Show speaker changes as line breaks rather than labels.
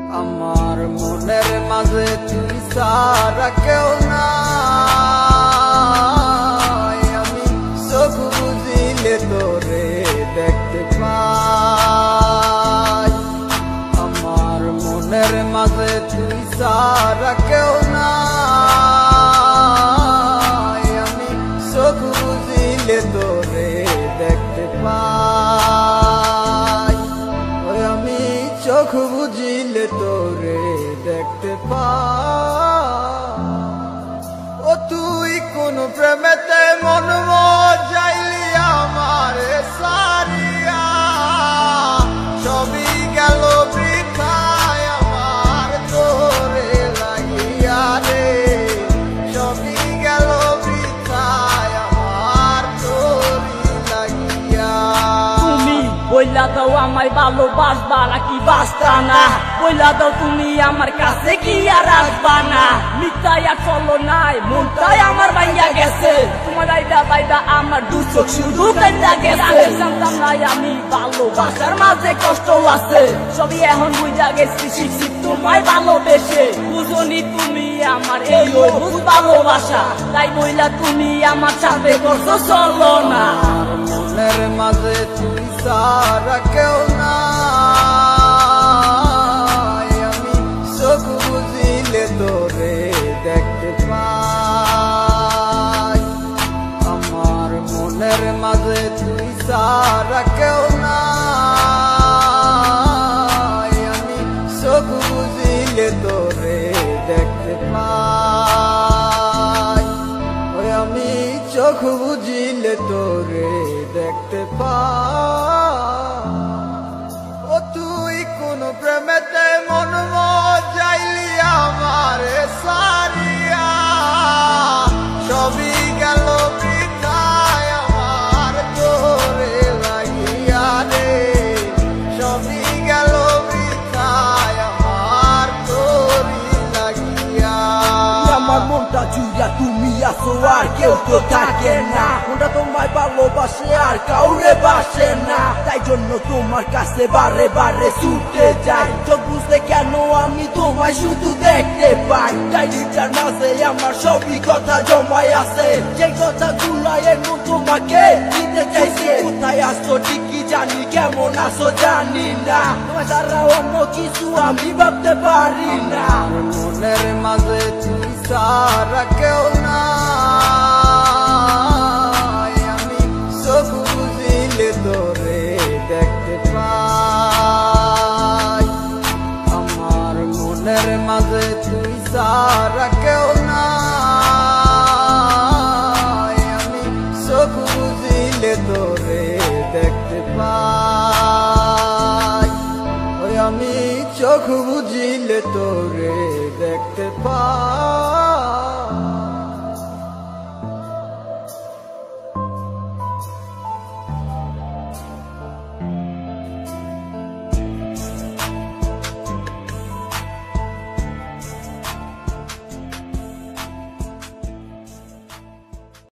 আমার মনের মাঝে তুই ছাড়া কেউ নাই, আমি চোখ বুঝিলে তোরে দেখতে পাই। আমার মনের মাঝে তুই ছাড়া কেউ নাই, আমি চোখ বুঝিলে তোরে দেখতে পাই। আমি চোখ বুঝিলে তোরে দেখতে পাই। ও তুই কোন প্রেমেতে মন যাইলি আমারে সারিয়া, সবই গেল বৃথায় আমার তোরে লাগিয়া রে, সবই গেল বৃথায় আমার তোরে লাগিয়া।
তুমি বইলা দাও আমায় ভালোবাসবা নাকি বাসতা না, বইলা দাও তুমি আমার কাছে কি আর আসবা না। মিথ্যায় আর চলো নাই, মনটাই আমার ভাইয়া গেছে, তোমার আইডা বাইডা আমার দু চোখ শুধু কাইন্দা গেছে। জানতাম নাই আমি ভালোবাসার মাঝে কষ্ট আছে, সবই এখন বুঝা গেছি শিখছি তোমায় ভালোবেসে। বুঝনি তুমি আমার এই অদ্ভুত ভালোবাসা, তাই বইলা তুমি আমার সাথে করছো চলো না।
মনের মাঝে তুই ছাড়া কেউ নাই, আমি চোখ বুঝিলে তোরে দেখতে পাই। আমার মনের মাঝে তুই ছাড়া কেউ নাই, আমি চোখ বুঝিলে তোরে দেখতে পাই। আমি চোখ বুঝিলে তোরে দেখতে পাই। ও তুই কোন প্রেমেতে মন যাইলি আমারে সারিয়া, সবই গেল বৃথায় আমার তোরে লাগিয়া রে, সবই গেল বৃথায় আমার তোরে লাগিয়া।
আমার মনটা জুড়া তুমি আসো আর কেউ তো থাকে না, মনটা তোমায় ভালোবাসে আর কাউরে বাসে না, তাই জন্য তোমার কাছে বারে বারে ছুটে যাই। চোখ বুঝতে কেন আমি তোমায় শুধু দেখতে পাই, ডায়েরিটার মাঝে আমার সবই কথা জমায় আছে, যে কথা গুলাই এখন তোমাকে দিতে চাইছে। কোথায় আসছো ঠিকই জানি, কেমন আসো জানি না, তোমার ছাড়া অন্য কিছু আমি ভাবতে পারি না।
মনের মাঝে তুই ছাড়া কেউ নাই, আমি চোখ বুঝিলে তোরে দেখতে পাই। আমার মনের মাঝে তুই ছাড়া কেউ নাই, আমি চোখ বুঝিলে তোরে দেখতে পাই। আমি চোখ বুঝিলে তোরে দেখতে পাই।